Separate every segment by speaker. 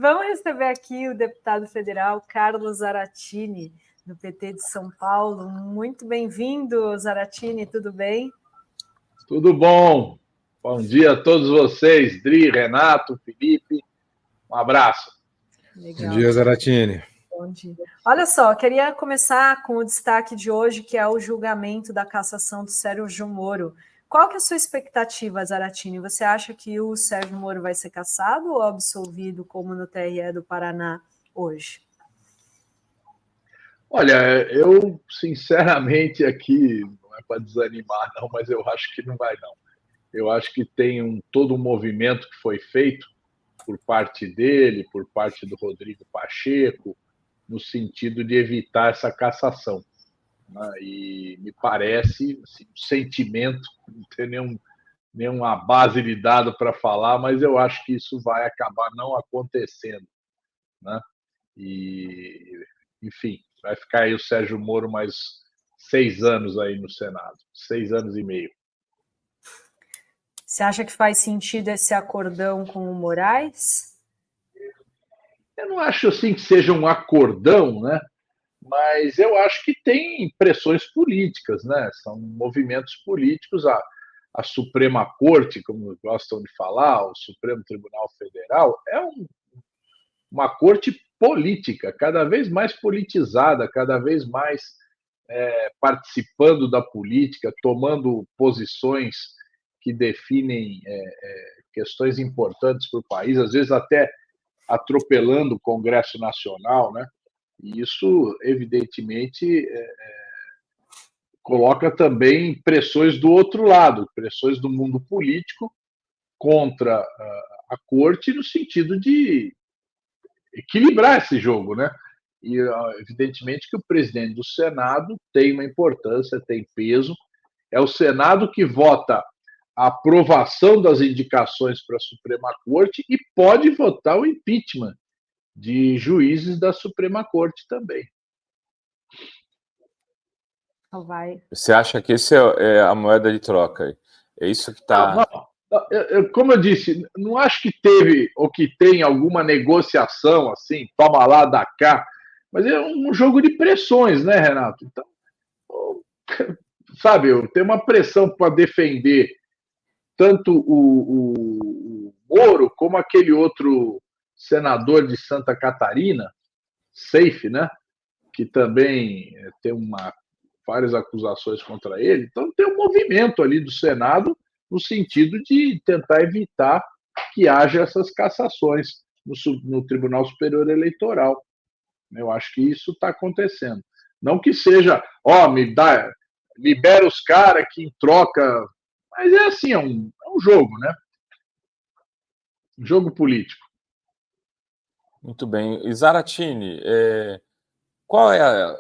Speaker 1: Vamos receber aqui o deputado federal Carlos Zaratini, do PT de São Paulo. Muito bem-vindo, Zaratini, tudo bem?
Speaker 2: Tudo bom. Bom dia a todos vocês, Dri, Renato, Felipe. Um abraço.
Speaker 1: Legal.
Speaker 3: Bom dia, Zaratini.
Speaker 1: Bom dia. Olha só, queria começar com o destaque de hoje, que é o julgamento da cassação do Sérgio Moro. Qual que é a sua expectativa, Zaratini? Você acha que o Sérgio Moro vai ser cassado ou absolvido, como no TRE do Paraná hoje?
Speaker 2: Olha, eu, sinceramente, aqui, não é para desanimar, não, mas eu acho que não vai, não. Eu acho que tem todo um movimento que foi feito por parte dele, por parte do Rodrigo Pacheco, no sentido de evitar essa cassação. Né? E me parece, assim, um sentimento, não tem nenhuma base de dado para falar, mas eu acho que isso vai acabar não acontecendo. Né? E, enfim, vai ficar aí o Sérgio Moro mais 6 anos aí no Senado, 6 anos e meio.
Speaker 1: Você acha que faz sentido esse acordão com o Moraes?
Speaker 2: Eu não acho assim que seja um acordão, né? Mas eu acho que tem pressões políticas, né? São movimentos políticos. A Suprema Corte, como gostam de falar, o Supremo Tribunal Federal, é uma corte política, cada vez mais politizada, cada vez mais participando da política, tomando posições que definem questões importantes para o país, às vezes até atropelando o Congresso Nacional, né? E isso, evidentemente, coloca também pressões do outro lado, pressões do mundo político contra a corte, no sentido de equilibrar esse jogo, né? E, evidentemente, que o presidente do Senado tem uma importância, tem peso. É o Senado que vota a aprovação das indicações para a Suprema Corte e pode votar o impeachment de juízes da Suprema Corte também.
Speaker 3: Você acha que esse é a moeda de troca? É isso que está...
Speaker 2: Como eu disse, não acho que teve ou que tem alguma negociação assim, toma lá, dá cá, mas é um jogo de pressões, né, Renato? Então, sabe, tem uma pressão para defender tanto o Moro como aquele outro senador de Santa Catarina, Seif, né? Que também tem várias acusações contra ele. Então, tem um movimento ali do Senado no sentido de tentar evitar que haja essas cassações no Tribunal Superior Eleitoral. Eu acho que isso está acontecendo. Não que seja, libera os caras que em troca. Mas é assim, é um jogo, né? Um jogo político.
Speaker 3: Muito bem. E Zaratini, qual é a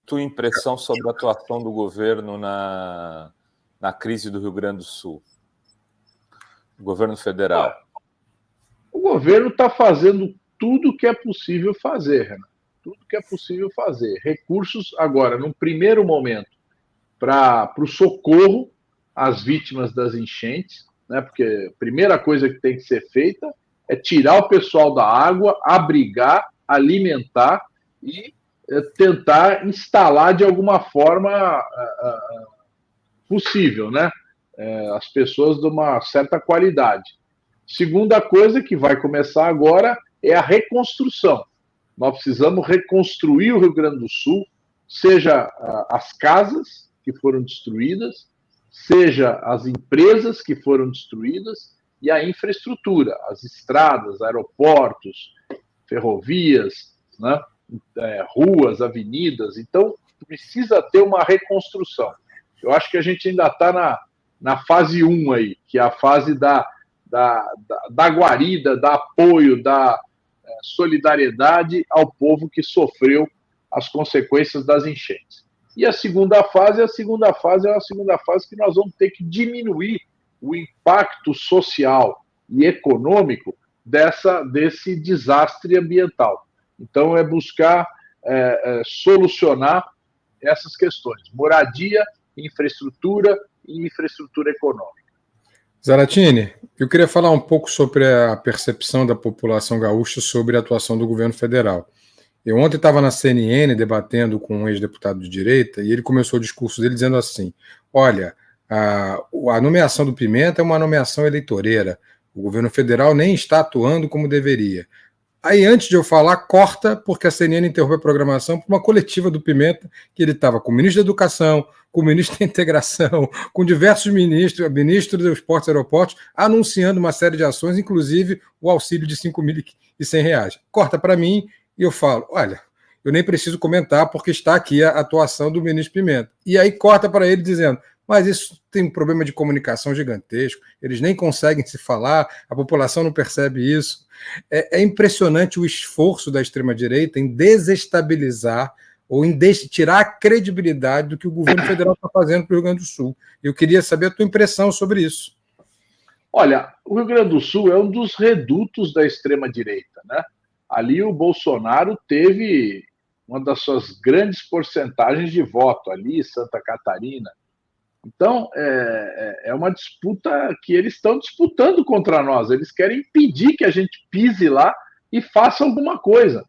Speaker 3: tua impressão sobre a atuação do governo na crise do Rio Grande do Sul? O governo federal.
Speaker 2: O governo está fazendo tudo o que é possível fazer, Renato. Tudo que é possível fazer. Recursos, agora, num primeiro momento, para o socorro às vítimas das enchentes, né? Porque a primeira coisa que tem que ser feita é tirar o pessoal da água, abrigar, alimentar e tentar instalar de alguma forma possível, né? As pessoas de uma certa qualidade. Segunda coisa que vai começar agora é a reconstrução. Nós precisamos reconstruir o Rio Grande do Sul, seja as casas que foram destruídas, seja as empresas que foram destruídas e a infraestrutura, as estradas, aeroportos, ferrovias, né? Ruas, avenidas. Então, precisa ter uma reconstrução. Eu acho que a gente ainda está na fase 1 aí, que é a fase da guarida, da apoio, da solidariedade ao povo que sofreu as consequências das enchentes. E a segunda fase que nós vamos ter que diminuir o impacto social e econômico desse desastre ambiental. Então, é buscar solucionar essas questões: moradia, infraestrutura e infraestrutura econômica.
Speaker 4: Zaratini, eu queria falar um pouco sobre a percepção da população gaúcha sobre a atuação do governo federal. Eu ontem estava na CNN debatendo com um ex-deputado de direita e ele começou o discurso dele dizendo assim: olha, a nomeação do Pimenta é uma nomeação eleitoreira. O governo federal nem está atuando como deveria. Aí, antes de eu falar, corta, porque a CNN interrompeu a programação para uma coletiva do Pimenta, que ele estava com o ministro da Educação, com o ministro da Integração, com diversos ministros, ministro dos Portos e Aeroportos, anunciando uma série de ações, inclusive o auxílio de R$ 5.100. Corta para mim e eu falo, olha, eu nem preciso comentar porque está aqui a atuação do ministro Pimenta. E aí corta para ele dizendo, mas isso tem um problema de comunicação gigantesco, eles nem conseguem se falar, a população não percebe isso. É impressionante o esforço da extrema-direita em desestabilizar ou em tirar a credibilidade do que o governo federal está fazendo para o Rio Grande do Sul. Eu queria saber a tua impressão sobre isso.
Speaker 2: Olha, o Rio Grande do Sul é um dos redutos da extrema-direita, né? Ali o Bolsonaro teve uma das suas grandes porcentagens de voto, ali Santa Catarina. Então, é uma disputa que eles estão disputando contra nós. Eles querem impedir que a gente pise lá e faça alguma coisa.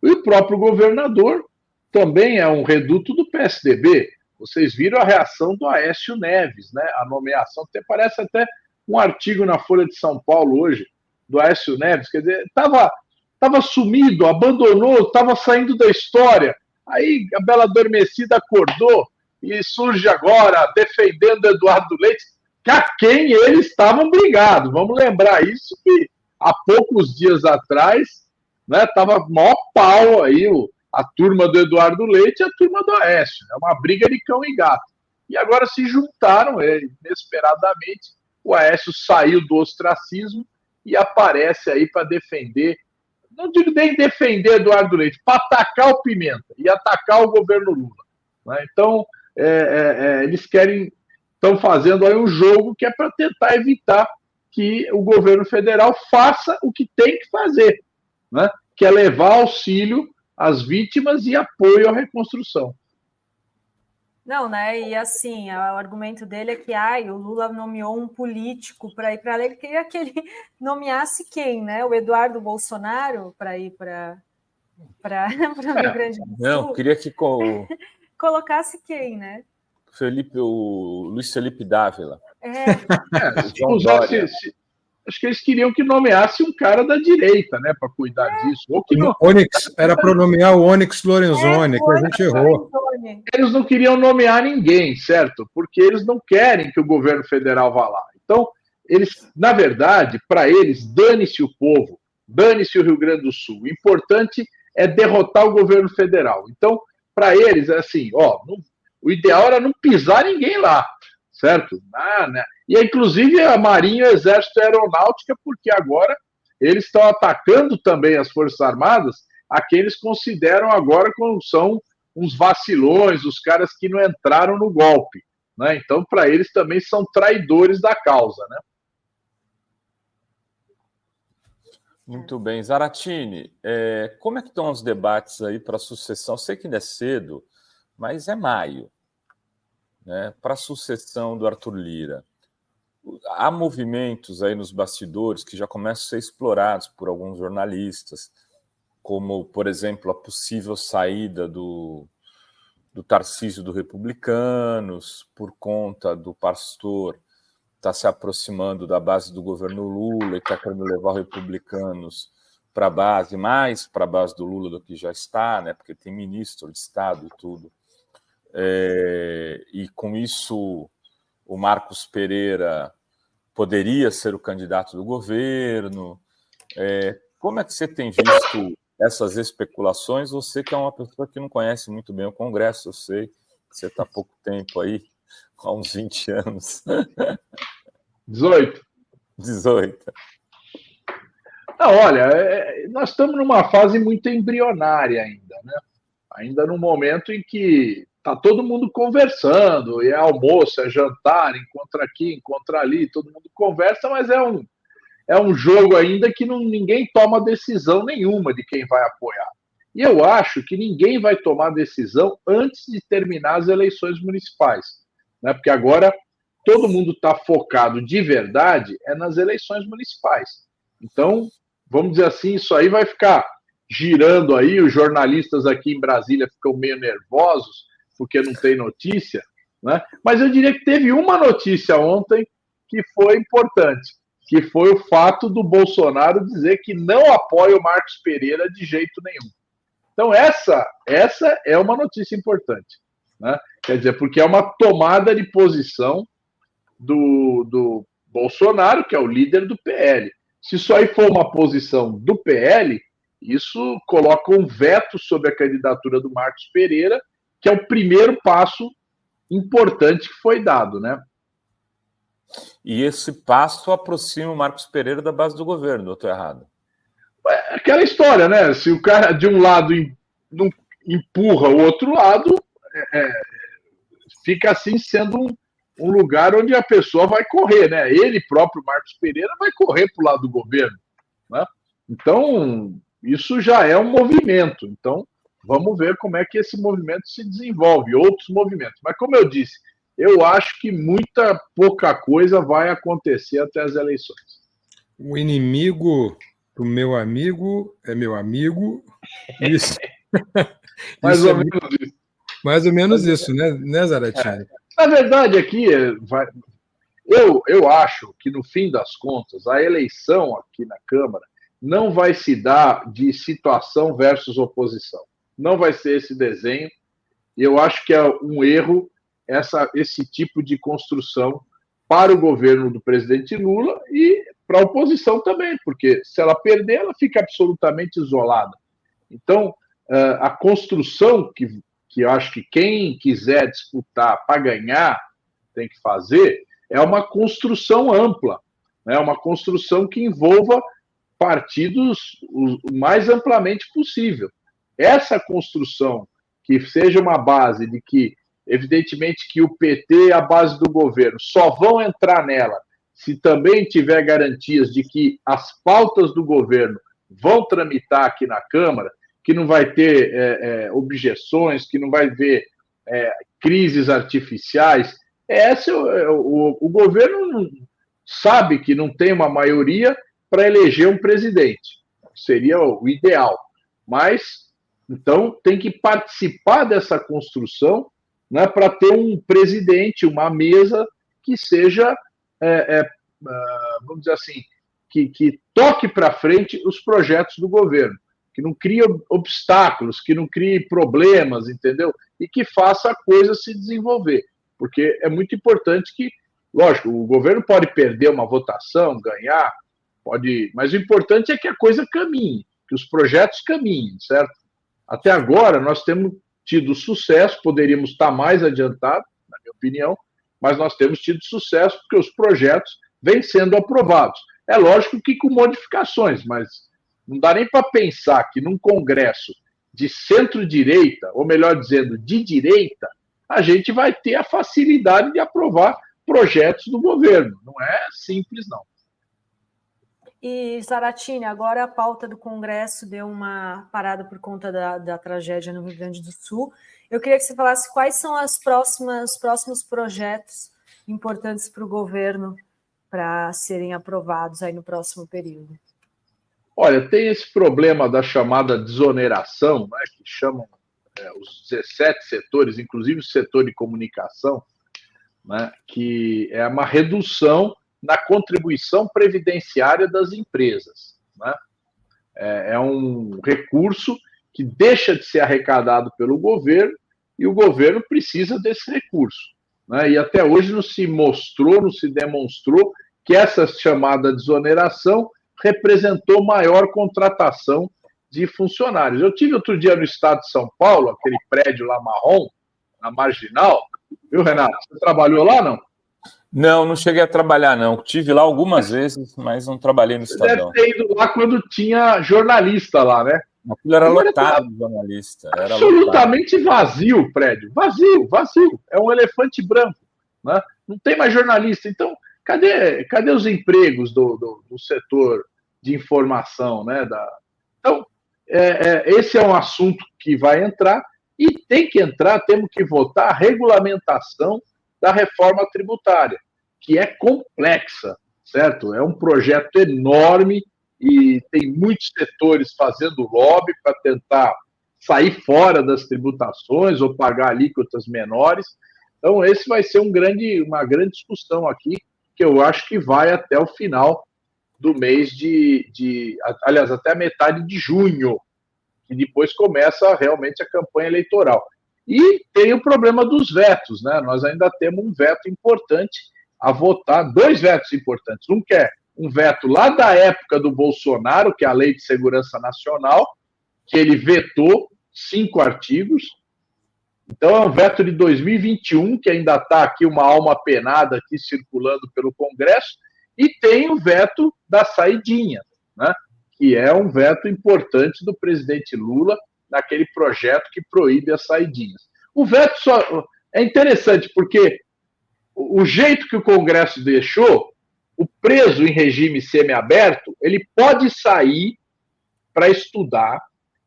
Speaker 2: E o próprio governador também é um reduto do PSDB. Vocês viram a reação do Aécio Neves, né? A nomeação, parece até um artigo na Folha de São Paulo hoje, do Aécio Neves. Quer dizer, estava sumido, abandonou, estava saindo da história. Aí a Bela Adormecida acordou e surge agora defendendo Eduardo Leite, que a quem eles estavam brigados. Vamos lembrar isso, que há poucos dias atrás estava maior pau aí a turma do Eduardo Leite e a turma do Aécio. É uma briga de cão e gato. E agora se juntaram, inesperadamente, o Aécio saiu do ostracismo e aparece aí para defender, não digo nem defender Eduardo Leite, para atacar o Pimenta e atacar o governo Lula. Né? Então, eles estão fazendo aí um jogo que é para tentar evitar que o governo federal faça o que tem que fazer, né? Que é levar auxílio às vítimas e apoio à reconstrução.
Speaker 1: Não, né? E assim, o argumento dele é que o Lula nomeou um político para ir para lá. Ele queria que ele nomeasse quem, né? O Eduardo Bolsonaro para ir para o Rio Grande do Sul.
Speaker 3: Não, queria que
Speaker 1: colocasse quem, né?
Speaker 3: O Luiz Felipe Dávila.
Speaker 2: Acho que eles queriam que nomeasse um cara da direita, né, para cuidar disso. Ou que não...
Speaker 4: Era para nomear o Onyx Lorenzoni, que a gente errou.
Speaker 2: Eles não queriam nomear ninguém, certo? Porque eles não querem que o governo federal vá lá. Então, eles, na verdade, para eles, dane-se o povo, dane-se o Rio Grande do Sul. O importante é derrotar o governo federal. Então, para eles, é assim, o ideal era não pisar ninguém lá, certo? E, inclusive, a Marinha, o Exército e a Aeronáutica, porque agora eles estão atacando também as Forças Armadas, a quem eles consideram agora como são uns vacilões, os caras que não entraram no golpe. Né? Então, para eles também são traidores da causa, né?
Speaker 3: Muito bem. Zaratini, como é que estão os debates aí para a sucessão? Sei que ainda é cedo, mas é maio, né? Para a sucessão do Arthur Lira. Há movimentos aí nos bastidores que já começam a ser explorados por alguns jornalistas, como, por exemplo, a possível saída do Tarcísio do Republicanos, por conta do pastor está se aproximando da base do governo Lula e está querendo levar os republicanos para a base, mais para a base do Lula do que já está, né? Porque tem ministro de Estado e tudo. E com isso o Marcos Pereira poderia ser o candidato do governo. Como é que você tem visto essas especulações? Você que é uma pessoa que não conhece muito bem o Congresso, eu sei que você está há pouco tempo aí, há uns 20 anos.
Speaker 2: 18. Não, olha, nós estamos numa fase muito embrionária ainda, né? Ainda num momento em que está todo mundo conversando, e é almoço, é jantar, encontra aqui, encontra ali, todo mundo conversa, mas é um jogo ainda que ninguém toma decisão nenhuma de quem vai apoiar. E eu acho que ninguém vai tomar decisão antes de terminar as eleições municipais, né? Porque agora todo mundo está focado de verdade é nas eleições municipais. Então, vamos dizer assim, isso aí vai ficar girando aí, os jornalistas aqui em Brasília ficam meio nervosos porque não tem notícia, né? Mas eu diria que teve uma notícia ontem que foi importante, que foi o fato do Bolsonaro dizer que não apoia o Marcos Pereira de jeito nenhum. Então, essa é uma notícia importante, né? Quer dizer, porque é uma tomada de posição do Bolsonaro, que é o líder do PL. Se isso aí for uma posição do PL, isso coloca um veto sobre a candidatura do Marcos Pereira, que é o primeiro passo importante que foi dado, né?
Speaker 3: E esse passo aproxima o Marcos Pereira da base do governo, ou estou errado?
Speaker 2: É aquela história, né? Se o cara de um lado não empurra o outro lado, fica assim sendo um lugar onde a pessoa vai correr, né? Ele próprio, Marcos Pereira, vai correr para o lado do governo, né? Então, isso já é um movimento. Então, vamos ver como é que esse movimento se desenvolve, outros movimentos. Mas, como eu disse, eu acho que pouca coisa vai acontecer até as eleições.
Speaker 4: O inimigo do meu amigo é meu amigo. Isso.
Speaker 2: Mais ou menos isso.
Speaker 4: Mais ou menos isso, né, Zaratini?
Speaker 2: Na verdade, aqui, eu acho que, no fim das contas, a eleição aqui na Câmara não vai se dar de situação versus oposição. Não vai ser esse desenho. E eu acho que é um erro esse tipo de construção para o governo do presidente Lula e para a oposição também, porque se ela perder, ela fica absolutamente isolada. Então, a construção que eu acho que quem quiser disputar para ganhar tem que fazer é uma construção ampla, né? Uma construção que envolva partidos o mais amplamente possível. Essa construção que seja uma base de que, evidentemente, que o PT e a base do governo só vão entrar nela se também tiver garantias de que as pautas do governo vão tramitar aqui na Câmara, que não vai ter objeções, que não vai haver crises artificiais. O governo sabe que não tem uma maioria para eleger um presidente. Seria o ideal. Mas, então, tem que participar dessa construção, né, para ter um presidente, uma mesa que seja, vamos dizer assim, que toque para frente os projetos do governo, que não crie obstáculos, que não crie problemas, entendeu? E que faça a coisa se desenvolver. Porque é muito importante que, lógico, o governo pode perder uma votação, ganhar, mas o importante é que a coisa caminhe, que os projetos caminhem, certo? Até agora, nós temos tido sucesso, poderíamos estar mais adiantados, na minha opinião, mas nós temos tido sucesso porque os projetos vêm sendo aprovados. É lógico que com modificações, mas não dá nem para pensar que num Congresso de centro-direita, ou melhor dizendo, de direita, a gente vai ter a facilidade de aprovar projetos do governo. Não é simples, não.
Speaker 1: E, Zaratini, agora a pauta do Congresso deu uma parada por conta da tragédia no Rio Grande do Sul. Eu queria que você falasse quais são os próximos projetos importantes para o governo para serem aprovados aí no próximo período.
Speaker 2: Olha, tem esse problema da chamada desoneração, né, que chamam os 17 setores, inclusive o setor de comunicação, né, que é uma redução na contribuição previdenciária das empresas, né? É um recurso que deixa de ser arrecadado pelo governo e o governo precisa desse recurso, né? E até hoje não se demonstrou que essa chamada desoneração representou maior contratação de funcionários. Eu tive outro dia no estado de São Paulo, aquele prédio lá marrom, na Marginal, viu, Renato? Você trabalhou lá, não?
Speaker 3: Não cheguei a trabalhar, não. Tive lá algumas vezes, mas não trabalhei no Estadão.
Speaker 2: Você deve ter ido lá quando tinha jornalista lá, né?
Speaker 3: Aquilo era lotado de jornalista. Era
Speaker 2: absolutamente vazio o prédio. Vazio. É um elefante branco, né? Não tem mais jornalista. Então, cadê os empregos do setor de informação, né? Então, esse é um assunto que vai entrar e tem que entrar, temos que votar a regulamentação da reforma tributária. que é complexa, certo? É um projeto enorme e tem muitos setores fazendo lobby para tentar sair fora das tributações ou pagar alíquotas menores. Então, esse vai ser uma grande discussão aqui, que eu acho que vai até o final do mês aliás, até a metade de junho, que depois começa realmente a campanha eleitoral. E tem o problema dos vetos, né? Nós ainda temos um veto importante a votar, 2 vetos importantes. Um que é um veto lá da época do Bolsonaro, que é a Lei de Segurança Nacional, que ele vetou 5 artigos. Então, é um veto de 2021, que ainda está aqui uma alma penada aqui circulando pelo Congresso, e tem o veto da saidinha, né? Que é um veto importante do presidente Lula naquele projeto que proíbe as saidinhas. O veto só é interessante porque o jeito que o Congresso deixou, o preso em regime semiaberto, ele pode sair para estudar,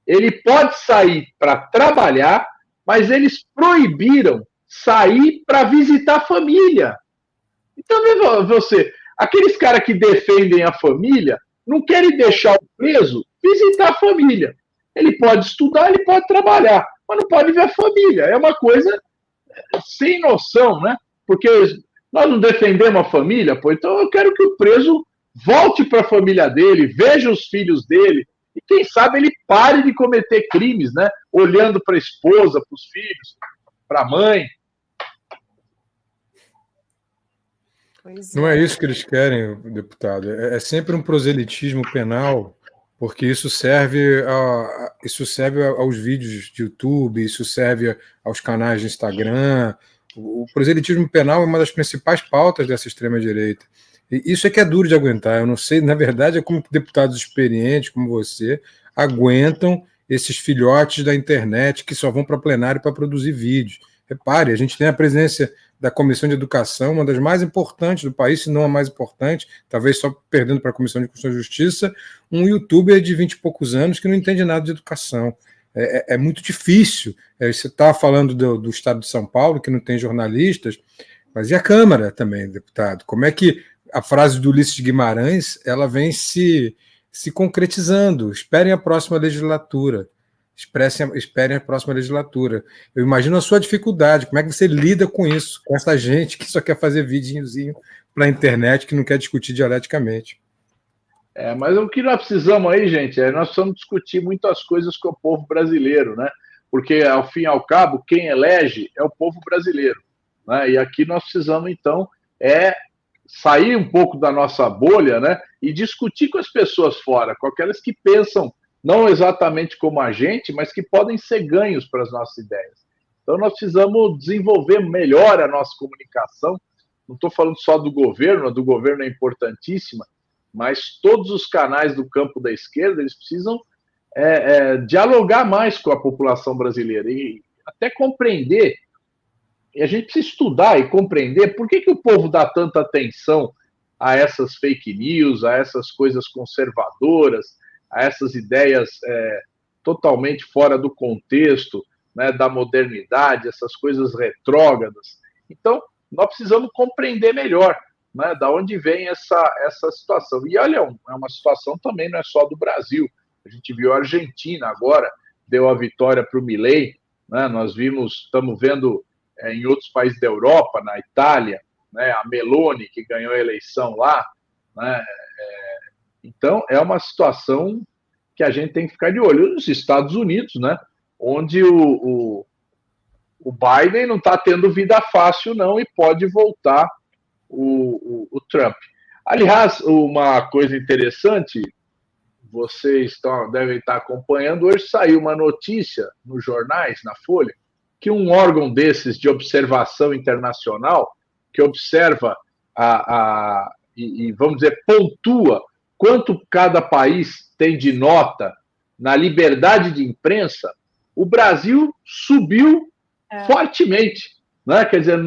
Speaker 2: ele pode sair para trabalhar, mas eles proibiram sair para visitar a família. Então, você, aqueles caras que defendem a família não querem deixar o preso visitar a família. Ele pode estudar, ele pode trabalhar, mas não pode ver a família. É uma coisa sem noção, né? Porque nós não defendemos a família, pô, então eu quero que o preso volte para a família dele, veja os filhos dele, e quem sabe ele pare de cometer crimes, né? Olhando para a esposa, para os filhos, para a mãe.
Speaker 4: Não é isso que eles querem, deputado. É sempre um proselitismo penal, porque isso serve aos vídeos de YouTube, isso serve aos canais de Instagram. O proselitismo penal é uma das principais pautas dessa extrema-direita. E isso é que é duro de aguentar. Eu não sei, na verdade, é como deputados experientes como você aguentam esses filhotes da internet que só vão para plenário para produzir vídeos. Repare, a gente tem a presidência da Comissão de Educação, uma das mais importantes do país, se não a mais importante, talvez só perdendo para a Comissão de Constituição e Justiça, um youtuber de 20 e poucos anos que não entende nada de educação. É muito difícil. Você está falando do Estado de São Paulo, que não tem jornalistas, mas e a Câmara também, deputado? Como é que a frase do Ulisses Guimarães ela vem se concretizando? Esperem a próxima legislatura. Esperem a próxima legislatura. Eu imagino a sua dificuldade. Como é que você lida com isso? Com essa gente que só quer fazer videozinho para a internet, que não quer discutir dialeticamente.
Speaker 2: Mas o que nós precisamos aí, gente, nós precisamos discutir muitas coisas com o povo brasileiro, né? Porque, ao fim e ao cabo, quem elege é o povo brasileiro, né? E aqui nós precisamos, então, sair um pouco da nossa bolha, né? E discutir com as pessoas fora, com aquelas que pensam não exatamente como a gente, mas que podem ser ganhos para as nossas ideias. Então, nós precisamos desenvolver melhor a nossa comunicação. Não estou falando só do governo, a do governo é importantíssima, mas todos os canais do campo da esquerda, eles precisam dialogar mais com a população brasileira e até compreender. E a gente precisa estudar e compreender por que o povo dá tanta atenção a essas fake news, a essas coisas conservadoras, a essas ideias totalmente fora do contexto, né, da modernidade, essas coisas retrógradas. Então, nós precisamos compreender melhor, né, da onde vem essa situação. E olha, é uma situação também, não é só do Brasil. A gente viu a Argentina agora, deu a vitória para o Milei, né, estamos vendo em outros países da Europa, na Itália, né, a Meloni, que ganhou a eleição lá, né, então, é uma situação que a gente tem que ficar de olho. Nos Estados Unidos, né, onde o Biden não está tendo vida fácil, não, e pode voltar o Trump. Aliás, uma coisa interessante, vocês devem estar acompanhando, hoje saiu uma notícia nos jornais, na Folha, que um órgão desses de observação internacional, que observa e vamos dizer, pontua quanto cada país tem de nota na liberdade de imprensa, o Brasil subiu fortemente, né? Quer dizer,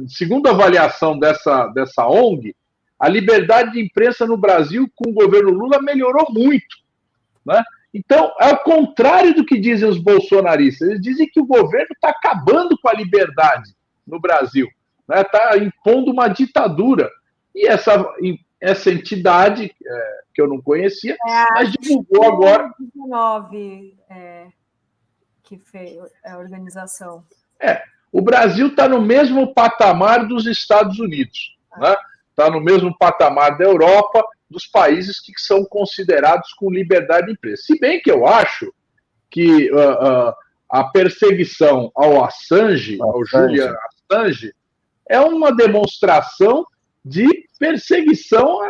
Speaker 2: segundo a avaliação dessa ONG, a liberdade de imprensa no Brasil com o governo Lula melhorou muito, né? Então, é o contrário do que dizem os bolsonaristas. Eles dizem que o governo está acabando com a liberdade no Brasil. né? Está impondo uma ditadura. E essa entidade, que eu não conhecia, mas divulgou agora...
Speaker 1: 19 que fez a organização.
Speaker 2: O Brasil está no mesmo patamar dos Estados Unidos, né? Está no mesmo patamar da Europa, dos países que são considerados com liberdade de imprensa. Se bem que eu acho que a perseguição ao Assange, ao Julian Assange, é uma demonstração de perseguição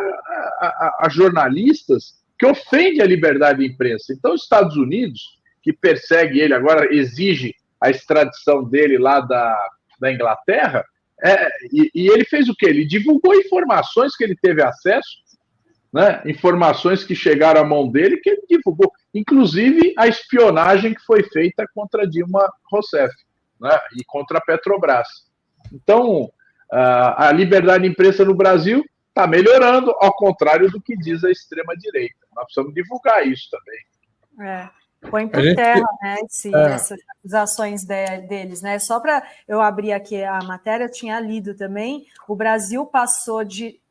Speaker 2: a jornalistas que ofende a liberdade de imprensa. Então, os Estados Unidos, que persegue ele, agora exige a extradição dele lá da Inglaterra, e ele fez o quê? Ele divulgou informações que ele teve acesso, né? Informações que chegaram à mão dele, que ele divulgou, inclusive a espionagem que foi feita contra Dilma Rousseff, né? E contra a Petrobras. Então, a liberdade de imprensa no Brasil está melhorando, ao contrário do que diz a extrema-direita. Nós precisamos divulgar isso também.
Speaker 1: Põe por terra, né, essas ações deles, né? Só para eu abrir aqui a matéria, eu tinha lido também, o Brasil passou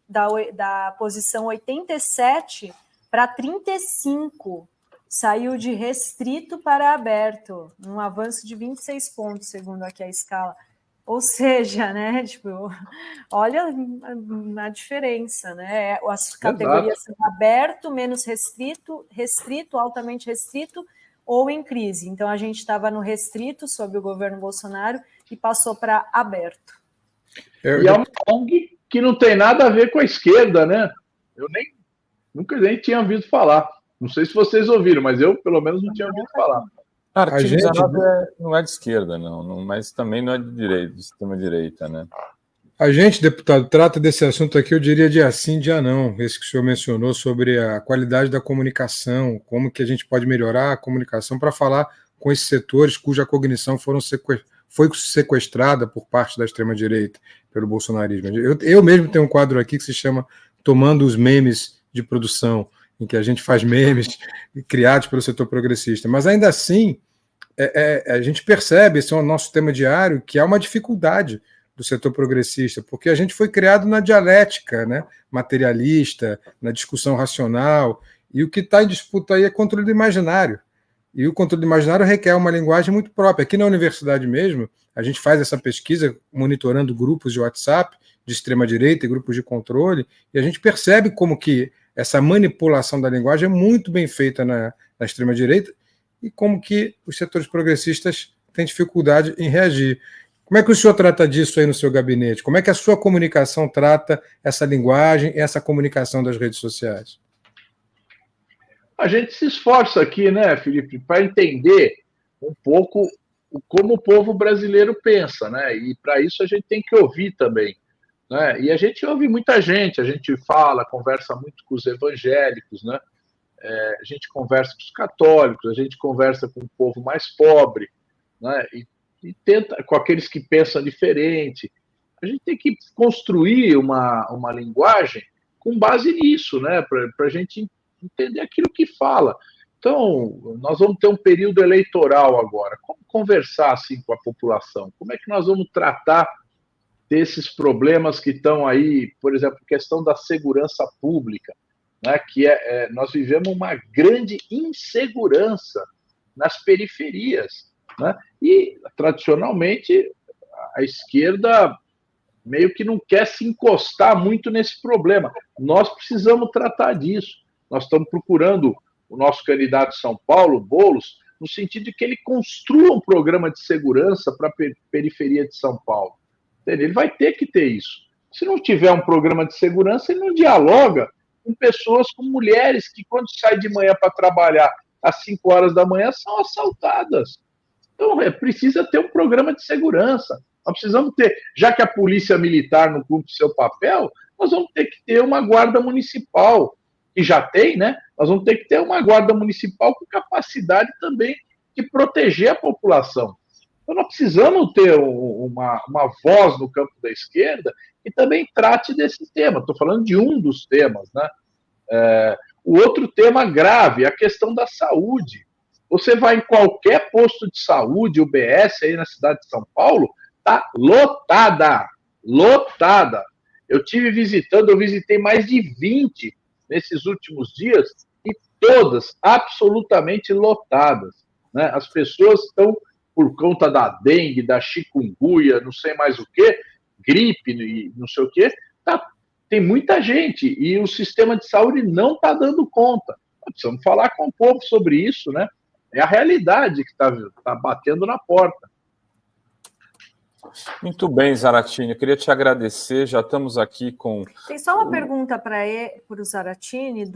Speaker 1: da posição 87 para 35, saiu de restrito para aberto, um avanço de 26 pontos, segundo aqui a escala. Ou seja, né, tipo, olha a diferença, né? As categorias são aberto, menos restrito, altamente restrito ou em crise. Então, a gente estava no restrito sob o governo Bolsonaro e passou para aberto.
Speaker 2: E é uma ONG que não tem nada a ver com a esquerda, né? Eu nunca nem tinha ouvido falar. Não sei se vocês ouviram, mas eu, pelo menos, não tinha ouvido falar.
Speaker 3: Artigo 19 não é de esquerda, não, mas também não é de direita, de extrema-direita, né?
Speaker 4: A gente, deputado, trata desse assunto aqui, eu diria dia sim, dia não. Esse que o senhor mencionou sobre a qualidade da comunicação, como que a gente pode melhorar a comunicação para falar com esses setores cuja cognição foi sequestrada por parte da extrema-direita, pelo bolsonarismo. Eu mesmo tenho um quadro aqui que se chama Tomando os Memes de Produção, em que a gente faz memes criados pelo setor progressista. Mas ainda assim, a gente percebe, esse é o nosso tema diário, que há uma dificuldade do setor progressista, porque a gente foi criado na dialética, né, materialista, na discussão racional, e o que está em disputa aí é controle do imaginário. E o controle do imaginário requer uma linguagem muito própria. Aqui na universidade mesmo, a gente faz essa pesquisa monitorando grupos de WhatsApp de extrema-direita e grupos de controle, e a gente percebe como que essa manipulação da linguagem é muito bem feita na extrema-direita e como que os setores progressistas têm dificuldade em reagir. Como é que o senhor trata disso aí no seu gabinete? Como é que a sua comunicação trata essa linguagem e essa comunicação das redes sociais?
Speaker 2: A gente se esforça aqui, né, Felipe, para entender um pouco como o povo brasileiro pensa, né? E para isso a gente tem que ouvir também, né? E a gente ouve muita gente, a gente fala, conversa muito com os evangélicos, né? A gente conversa com os católicos, a gente conversa com o povo mais pobre, né? E tenta com aqueles que pensam diferente. A gente tem que construir uma linguagem com base nisso, né? Para a gente entender aquilo que fala. Então, nós vamos ter um período eleitoral agora. Como conversar assim com a população? Como é que nós vamos tratar desses problemas que estão aí, por exemplo, questão da segurança pública, né? Que nós vivemos uma grande insegurança nas periferias, né? E, tradicionalmente, a esquerda meio que não quer se encostar muito nesse problema. Nós precisamos tratar disso. Nós estamos procurando o nosso candidato de São Paulo, Boulos, no sentido de que ele construa um programa de segurança para a periferia de São Paulo. Entendeu? Ele vai ter que ter isso. Se não tiver um programa de segurança, ele não dialoga com pessoas, com mulheres que, quando saem de manhã para trabalhar às 5 horas da manhã, são assaltadas. Então, precisa ter um programa de segurança. Nós precisamos ter, já que a polícia militar não cumpre seu papel, nós vamos ter que ter uma guarda municipal, que já tem, né? Nós vamos ter que ter uma guarda municipal com capacidade também de proteger a população. Então, nós precisamos ter uma voz no campo da esquerda que também trate desse tema. Estou falando de um dos temas, né? O outro tema grave é a questão da saúde. Você vai em qualquer posto de saúde, UBS, aí na cidade de São Paulo, está lotada. lotada. Eu visitei mais de 20 nesses últimos dias e todas absolutamente lotadas, né? As pessoas estão, por conta da dengue, da chikungunya, não sei mais o que, gripe e não sei o que, tem muita gente e o sistema de saúde não está dando conta. Precisamos falar com o povo sobre isso, né? É a realidade que está batendo na porta.
Speaker 3: Muito bem, Zaratini, eu queria te agradecer, já estamos aqui com...
Speaker 1: Tem só uma pergunta para o Zaratini,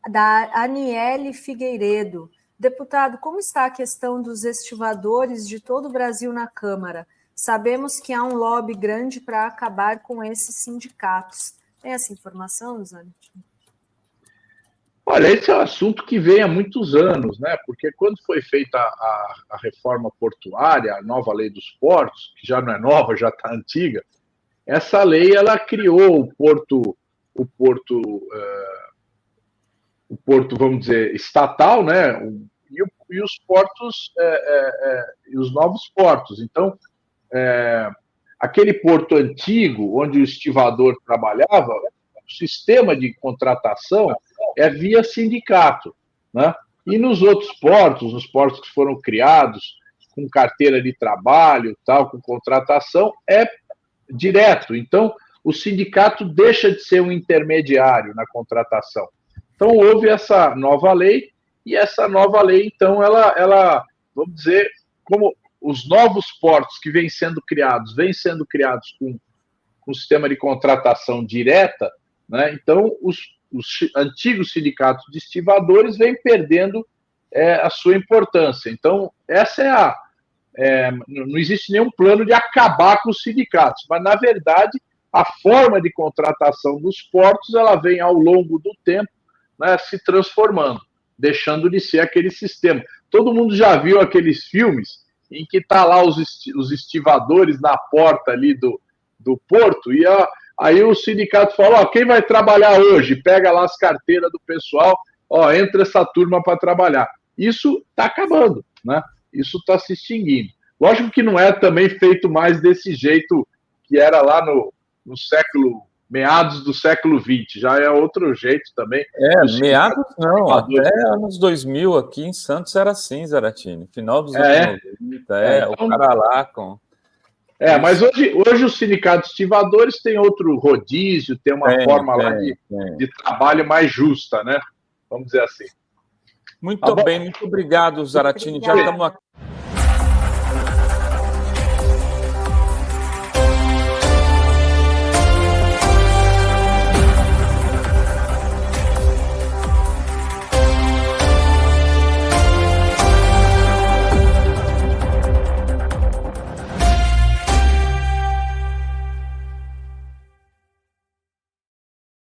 Speaker 1: da Aniele Figueiredo. Deputado, como está a questão dos estivadores de todo o Brasil na Câmara? Sabemos que há um lobby grande para acabar com esses sindicatos. Tem essa informação, Zaratini?
Speaker 2: Olha, esse é um assunto que vem há muitos anos, né? Porque quando foi feita a reforma portuária, a nova lei dos portos, que já não é nova, já está antiga, essa lei ela criou o porto, vamos dizer, estatal, né? E os portos e os novos portos. Então, aquele porto antigo, onde o estivador trabalhava, o sistema de contratação é via sindicato, né? E nos outros portos, nos portos que foram criados com carteira de trabalho, tal, com contratação, é direto. Então, o sindicato deixa de ser um intermediário na contratação. Então, houve essa nova lei, e essa nova lei, então, ela vamos dizer, como os novos portos que vêm sendo criados com um sistema de contratação direta, né? Então, os antigos sindicatos de estivadores vêm perdendo a sua importância. Então, essa não existe nenhum plano de acabar com os sindicatos, mas, na verdade, a forma de contratação dos portos ela vem, ao longo do tempo, né, se transformando, deixando de ser aquele sistema. Todo mundo já viu aqueles filmes em que está lá os estivadores na porta ali do porto, e aí o sindicato fala, quem vai trabalhar hoje? Pega lá as carteiras do pessoal, entra essa turma para trabalhar. Isso está acabando, né? Isso está se extinguindo. Lógico que não é também feito mais desse jeito que era lá no meados do século XX, já é outro jeito também.
Speaker 3: Meados não, até anos 2000 aqui em Santos era assim, Zaratini, final dos anos 90, então, o cara lá com...
Speaker 2: mas hoje os sindicatos estivadores têm outro rodízio, tem uma forma lá de trabalho mais justa, né? Vamos dizer assim.
Speaker 3: Muito bem, muito obrigado, Zaratini. Já estamos aqui.